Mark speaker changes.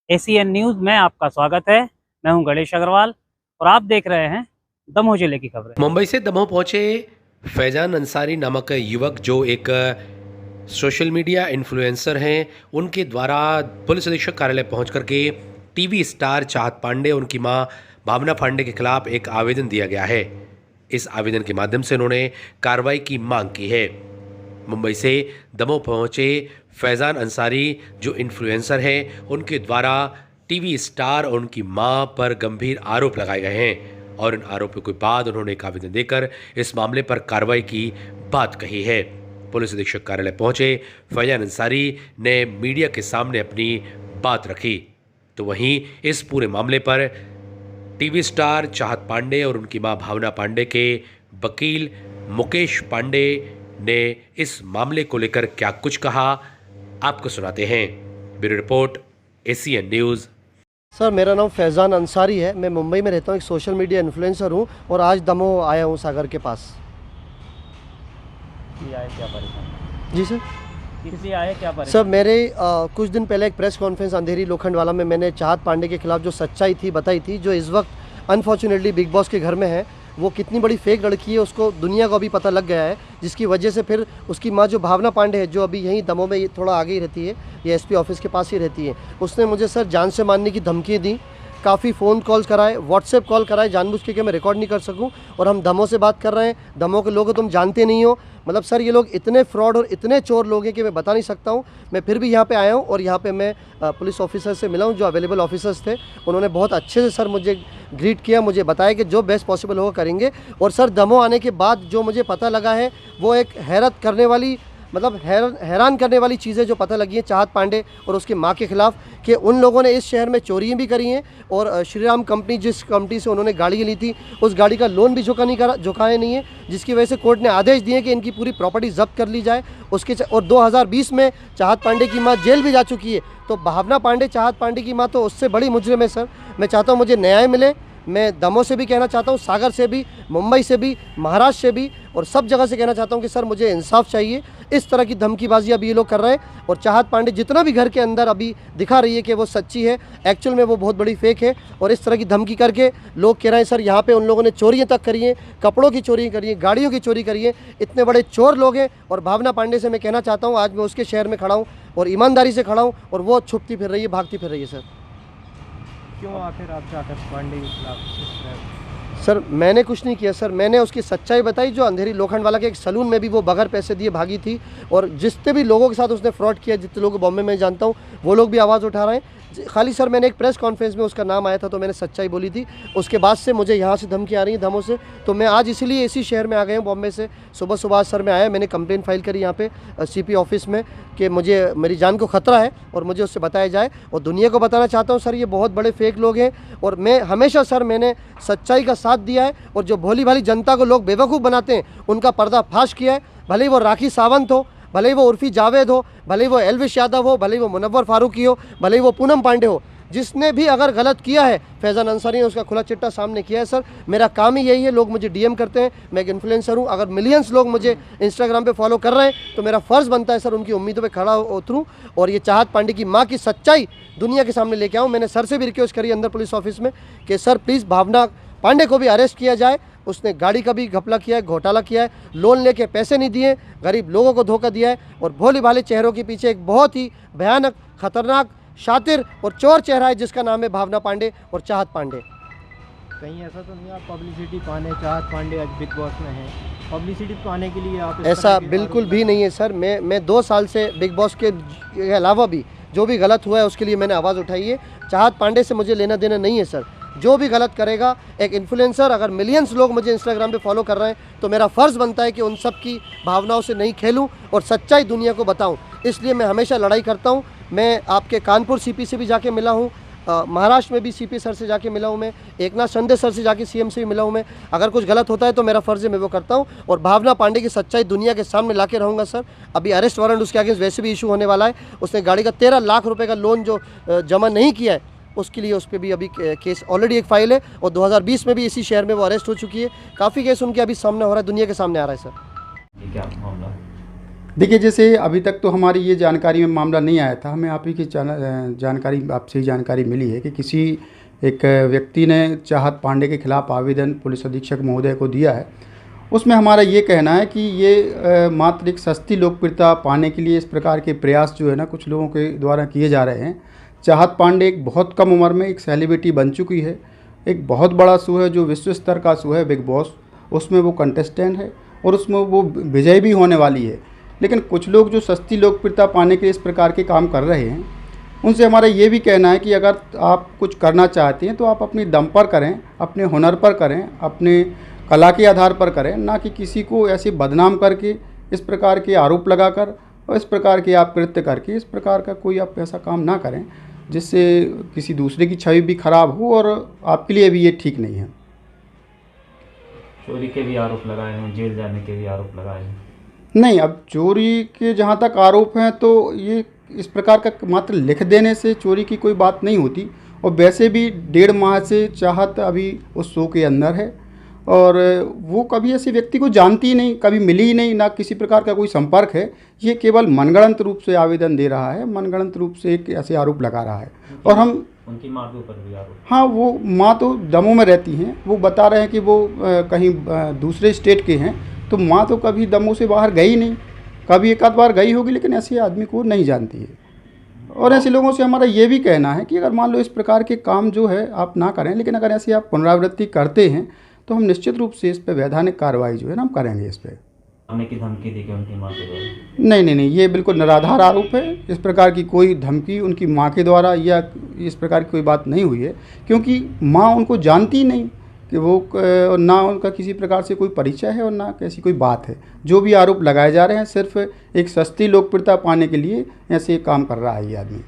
Speaker 1: ACN news में आपका स्वागत है। मैं हूं गणेश अग्रवाल और आप देख रहे हैं दमोह जिले की खबरें।
Speaker 2: मुंबई से दमोह पहुंचे फैजान अंसारी नामक युवक जो एक सोशल मीडिया इन्फ्लुएंसर हैं, उनके द्वारा पुलिस अधीक्षक कार्यालय पहुंच करके टीवी स्टार चाहत पांडे और उनकी मां भावना पांडे के खिलाफ एक आवेदन दिया गया है। इस आवेदन के माध्यम से उन्होंने कार्रवाई की मांग की है। मुंबई से दमोह पहुंचे फैजान अंसारी जो इन्फ्लुएंसर हैं, उनके द्वारा टीवी स्टार और उनकी मां पर गंभीर आरोप लगाए गए हैं और इन आरोपों के बाद उन्होंने एक आवेदन देकर इस मामले पर कार्रवाई की बात कही है। पुलिस अधीक्षक कार्यालय पहुंचे फैजान अंसारी ने मीडिया के सामने अपनी बात रखी। तो वहीं इस पूरे मामले पर टीवी स्टार चाहत पांडे और उनकी मां भावना पांडे के वकील मुकेश पांडे ने इस मामले को लेकर क्या कुछ कहा, आपको सुनाते हैं। Bureau report, ACN news.
Speaker 3: Sir, मेरा नाम फैज़ान अंसारी है। मैं मुंबई में रहता हूँ, एक सोशल मीडिया इन्फ्लुएंसर हूँ और आज दमोह आया हूँ सागर के पास।
Speaker 1: आए क्या परेशान?
Speaker 3: जी सर।
Speaker 1: इसलिए आए क्या परेशान?
Speaker 3: सर, मेरे कुछ दिन पहले एक प्रेस कॉन्फ्रेंस अंधेरी लोखंडवाला में मैंने चाहत पांडे के खिलाफ जो सच्चाई थी बताई थी, जो इस वक्त अनफॉर्चुनेटली बिग बॉस के घर में है। वो कितनी बड़ी फेक लड़की है उसको दुनिया को अभी पता लग गया है, जिसकी वजह से फिर उसकी माँ जो भावना पांडे है, जो अभी यहीं दमोह में थोड़ा आगे ही रहती है, ये एसपी ऑफिस के पास ही रहती है, उसने मुझे सर जान से मारने की धमकी दी। काफ़ी फ़ोन कॉल्स कराए, व्हाट्सएप कॉल कराए, जानबूझ के कि मैं रिकॉर्ड नहीं कर सकूं। और हम दमोह से बात कर रहे हैं, दमोह के लोग तुम जानते नहीं हो। मतलब सर, ये लोग इतने फ्रॉड और इतने चोर लोग हैं कि मैं बता नहीं सकता हूं। मैं फिर भी यहाँ पे आया हूं और यहाँ पे मैं पुलिस ऑफिसर से मिला हूं, जो अवेलेबल ऑफिसर्स थे। उन्होंने बहुत अच्छे से सर मुझे ग्रीट किया, मुझे बताया कि जो बेस्ट पॉसिबल होगा करेंगे। और सर, दमोह आने के बाद जो मुझे पता लगा है वो एक हैरत करने वाली, मतलब हैरान करने वाली चीज़ें जो पता लगी हैं चाहत पांडे और उसकी मां के खिलाफ, कि उन लोगों ने इस शहर में चोरियां भी करी हैं और श्रीराम कंपनी, जिस कंपनी से उन्होंने गाड़ी ली थी, उस गाड़ी का लोन भी चुकाया नहीं है, जिसकी वजह से कोर्ट ने आदेश दिए कि इनकी पूरी प्रॉपर्टी जब्त कर ली जाए। और 2020 में चाहत पांडे की मां जेल भी जा चुकी है। तो भावना पांडे, चाहत पांडे की मां, तो उससे बड़ी मुजरिम है सर। मैं चाहता हूँ मुझे न्याय मिले। मैं दमोह से भी कहना चाहता हूँ, सागर से भी, मुंबई से भी, महाराष्ट्र से भी और सब जगह से कहना चाहता हूँ कि सर मुझे इंसाफ चाहिए। इस तरह की धमकीबाजी अभी ये लोग कर रहे हैं और चाहत पांडे जितना भी घर के अंदर अभी दिखा रही है कि वो सच्ची है, एक्चुअल में वो बहुत बड़ी फेक है। और इस तरह की धमकी करके लोग कह रहे हैं सर यहाँ पे उन लोगों ने चोरियाँ तक करी हैं, कपड़ों की चोरी करी है, गाड़ियों की चोरी करी है। इतने बड़े चोर लोग हैं। और भावना पांडे से मैं कहना चाहता हूँ, आज मैं उसके शहर में खड़ा हूँ और ईमानदारी से खड़ा हूँ और वो छुपती फिर रही है, भागती फिर रही है। सर
Speaker 1: क्यों आखिर आप चाहत पांडे के खिलाफ?
Speaker 3: सर, मैंने कुछ नहीं किया सर, मैंने उसकी सच्चाई बताई। जो अंधेरी लोखंडवाला के एक सलून में भी वो बगैर पैसे दिए भागी थी और जितने भी लोगों के साथ उसने फ्रॉड किया, जितने लोग बॉम्बे में जानता हूँ, वो लोग भी आवाज़ उठा रहे हैं। खाली सर मैंने एक प्रेस कॉन्फ्रेंस में उसका नाम आया था तो मैंने सच्चाई बोली थी। उसके बाद से मुझे यहाँ से धमकी आ रही है दमोह से। तो मैं आज इसीलिए इसी शहर में आ गया हूँ बॉम्बे से। सुबह सुबह सर मैं आया, मैंने कंप्लेंट फाइल करी यहाँ पे सीपी ऑफिस में कि मुझे, मेरी जान को खतरा है और मुझे उससे बताया जाए। और दुनिया को बताना चाहता हूँ सर, ये बहुत बड़े फेक लोग हैं और मैं हमेशा सर मैंने सच्चाई का साथ दिया है। और जो भोली भाली जनता को लोग बेवकूफ़ बनाते हैं, उनका पर्दाफाश किया है। भले ही वो राखी सावंत हो, भले ही वो उर्फी जावेद हो, भले ही वो एलविश यादव हो, भले ही वो मुनव्वर फारूकी हो, भले ही वो पूनम पांडे हो, जिसने भी अगर गलत किया है, फैज़ान अंसारी ने उसका खुला चिट्टा सामने किया है। सर मेरा काम ही यही है, लोग मुझे डीएम करते हैं, मैं एक इन्फ्लुएंसर हूँ। अगर मिलियंस लोग मुझे इंस्टाग्राम पे फॉलो कर रहे हैं तो मेरा फ़र्ज़ बनता है सर उनकी उम्मीदों पे खड़ा उतरूँ और ये चाहत पांडे की माँ की सच्चाई दुनिया के सामने लेके आऊँ। मैंने सर से भी रिक्वेस्ट करी अंदर पुलिस ऑफिस में कि सर प्लीज़ भावना पांडे को भी अरेस्ट किया जाए। उसने गाड़ी का भी घपला किया है, घोटाला किया है, लोन लेके पैसे नहीं दिए, गरीब लोगों को धोखा दिया है और भोले भाले चेहरों के पीछे एक बहुत ही भयानक, खतरनाक, शातिर और चोर चेहरा है जिसका नाम है भावना पांडे और चाहत पांडे।
Speaker 4: कहीं ऐसा तो नहीं आप पब्लिसिटी पाने चाहत पांडे आज बिग बॉस में हैं, पब्लिसिटी पाने के लिए आप
Speaker 3: ऐसा बिल्कुल भी नहीं है सर। मैं 2 साल से बिग बॉस के अलावा भी जो भी गलत हुआ है उसके लिए मैंने आवाज़ उठाई है। चाहत पांडे से मुझे लेना देना नहीं है सर। जो भी गलत करेगा, एक इन्फ्लुएंसर, अगर मिलियंस लोग मुझे इंस्टाग्राम पे फॉलो कर रहे हैं तो मेरा फ़र्ज़ बनता है कि उन सब की भावनाओं से नहीं खेलूं और सच्चाई दुनिया को बताऊं। इसलिए मैं हमेशा लड़ाई करता हूं। मैं आपके कानपुर सीपी से भी जाके मिला हूं, महाराष्ट्र में भी सीपी सर से जाके मिला हूं, मैं एकनाथ शिंदे सर से जाके सीएम से भी मिला हूं। मैं अगर कुछ गलत होता है तो मेरा फ़र्ज़ है, मैं वो करता हूं और भावना पांडे की सच्चाई दुनिया के सामने ला के रहूँगा सर। अभी अरेस्ट वारंट उसके आगे वैसे भी इशू होने वाला है। उसने गाड़ी का 13 लाख रुपये का लोन जो जमा नहीं किया है, उसके लिए उस पर भी अभी केस ऑलरेडी एक फाइल है और 2020 में भी इसी शहर में वो अरेस्ट हो चुकी है। काफ़ी केस उनके अभी सामने हो रहा है, दुनिया के सामने आ रहा है सर।
Speaker 1: ये क्या मामला?
Speaker 5: देखिए, जैसे अभी तक तो हमारी ये जानकारी में मामला नहीं आया था, हमें आप ही की जानकारी आपसे ही जानकारी मिली है कि किसी एक व्यक्ति ने चाहत पांडे के खिलाफ़ आवेदन पुलिस अधीक्षक महोदय को दिया है। उसमें हमारा ये कहना है कि ये मात्र एक सस्ती लोकप्रियता पाने के लिए इस प्रकार के प्रयास जो है ना कुछ लोगों के द्वारा किए जा रहे हैं। चाहत पांडे एक बहुत कम उम्र में एक सेलिब्रिटी बन चुकी है। एक बहुत बड़ा शो है जो विश्व स्तर का शो है बिग बॉस, उसमें वो कंटेस्टेंट है और उसमें वो विजयी भी होने वाली है। लेकिन कुछ लोग जो सस्ती लोकप्रियता पाने के लिए इस प्रकार के काम कर रहे हैं, उनसे हमारा ये भी कहना है कि अगर आप कुछ करना चाहते हैं तो आप अपनी दम पर करें, अपने हुनर पर करें, अपने कला के आधार पर करें, ना कि किसी को ऐसे बदनाम करके इस प्रकार के आरोप लगाकर और इस प्रकार के आप कृत्य करके इस प्रकार का कोई आप ऐसा काम ना करें जिससे किसी दूसरे की छवि भी खराब हो और आपके लिए भी ये ठीक नहीं है।
Speaker 6: चोरी के भी आरोप लगाए हैं, जेल जाने के भी आरोप लगाए हैं।
Speaker 5: नहीं, अब चोरी के जहाँ तक आरोप हैं तो ये इस प्रकार का मात्र लिख देने से चोरी की कोई बात नहीं होती। और वैसे भी 1.5 माह से चाहत अभी उस शो के अंदर है और वो कभी ऐसे व्यक्ति को जानती ही नहीं, कभी मिली ही नहीं, ना किसी प्रकार का कोई संपर्क है। ये केवल मनगढ़ंत रूप से आवेदन दे रहा है, मनगढ़ंत रूप से एक ऐसे आरोप लगा रहा है। और हम
Speaker 6: उनकी माँ के ऊपर भी आरोप।
Speaker 5: हाँ, वो माँ तो दमों में रहती हैं, वो बता रहे हैं कि वो कहीं दूसरे स्टेट के हैं, तो माँ तो कभी दमों से बाहर गई नहीं, कभी एक आध बार गई होगी, लेकिन ऐसे आदमी को नहीं जानती है। और ऐसे लोगों से हमारा ये भी कहना है कि अगर मान लो इस प्रकार के काम जो है आप ना करें, लेकिन अगर ऐसी आप पुनरावृत्ति करते हैं तो हम निश्चित रूप से इस पर वैधानिक कार्रवाई जो है ना हम करेंगे इस पर।
Speaker 6: मारने की धमकी दी गई उनकी माँ के द्वारा।
Speaker 5: नहीं, ये बिल्कुल निराधार आरोप है। इस प्रकार की कोई धमकी उनकी माँ के द्वारा या इस प्रकार की कोई बात नहीं हुई है, क्योंकि माँ उनको जानती नहीं कि वो ना उनका किसी प्रकार से कोई परिचय है और ना कैसी कोई बात है। जो भी आरोप लगाए जा रहे हैं सिर्फ एक सस्ती लोकप्रियता पाने के लिए ऐसे काम कर रहा है ये आदमी।